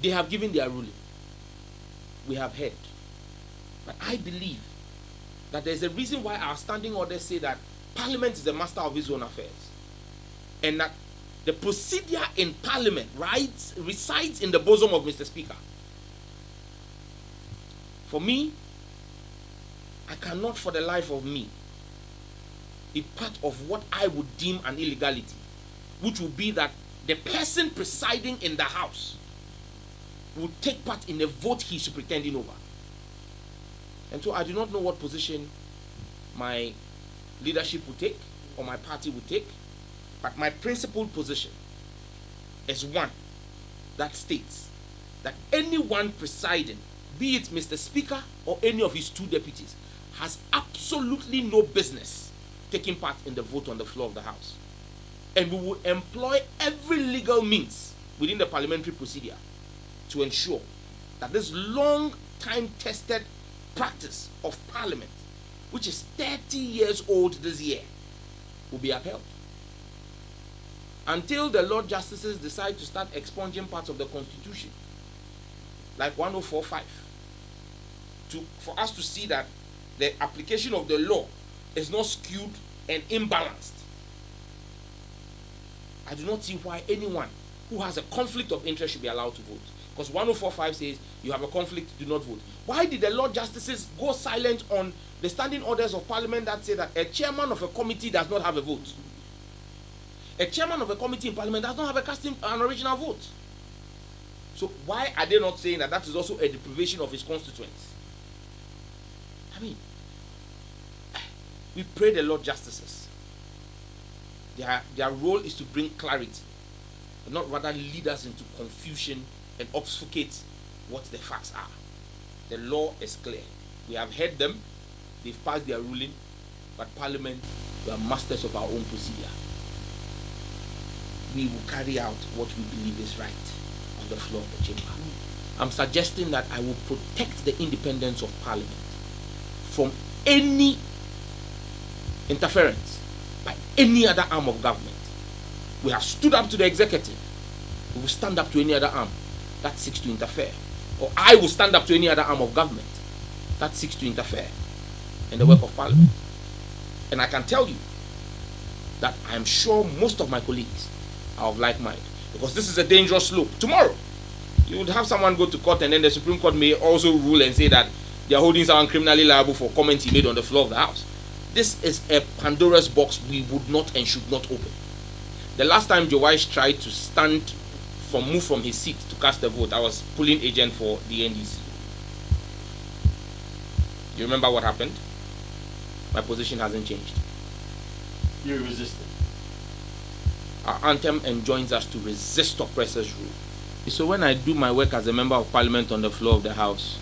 They have given their ruling. We have heard. But I believe that there's a reason why our standing orders say that Parliament is the master of his own affairs. And that the procedure in Parliament resides in the bosom of Mr. Speaker. For me, I cannot for the life of me be part of what I would deem an illegality, which would be that the person presiding in the House will take part in a vote he's superintending over. And so I do not know what position my leadership will take or my party will take, but my principled position is one that states that anyone presiding, be it Mr. Speaker or any of his two deputies, has absolutely no business taking part in the vote on the floor of the House. And we will employ every legal means within the parliamentary procedure to ensure that this long time tested practice of Parliament, which is 30 years old this year, will be upheld. Until the Lord Justices decide to start expunging parts of the Constitution, like 104.5, for us to see that the application of the law is not skewed and imbalanced. I do not see why anyone who has a conflict of interest should be allowed to vote. Because 104.5 says you have a conflict, do not vote. Why did the Lord Justices go silent on the standing orders of Parliament that say that a chairman of a committee does not have a vote? A chairman of a committee in Parliament does not have an original vote. So why are they not saying that that is also a deprivation of his constituents? I mean, we pray the Lord Justices. Their role is to bring clarity, and not rather lead us into confusion and obfuscate what the facts are. The law is clear. We have heard them. They've passed their ruling. But Parliament, we are masters of our own procedure. We will carry out what we believe is right on the floor of the chamber. I'm suggesting that I will protect the independence of Parliament from any interference by any other arm of government. We have stood up to the executive. We will stand up to any other arm that seeks to interfere. Or I will stand up to any other arm of government that seeks to interfere in the work of Parliament. And I can tell you that I am sure most of my colleagues are of like mind, because this is a dangerous slope. Tomorrow, you would have someone go to court, and then the Supreme Court may also rule and say that they are holding someone criminally liable for comments he made on the floor of the House. This is a Pandora's box we would not and should not open. The last time Joe Wise tried to move from his seat to cast a vote, I was polling agent for the NDC. You remember what happened? My position hasn't changed. You resisted. Our anthem enjoins us to resist oppressors' rule. So when I do my work as a member of Parliament on the floor of the House,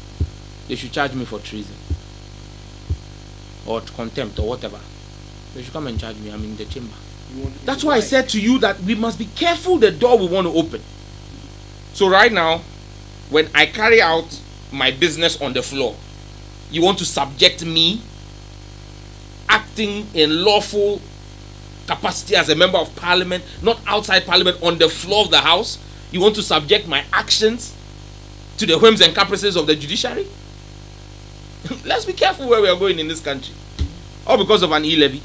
they should charge me for treason or contempt or whatever. They should come and charge me. I'm in the chamber. That's why I said to you that we must be careful the door we want to open. So right now, when I carry out my business on the floor, you want to subject me, acting in lawful capacity as a member of Parliament, not outside Parliament, on the floor of the House? You want to subject my actions to the whims and caprices of the judiciary? Let's be careful where we are going in this country. All because of an e-Levy.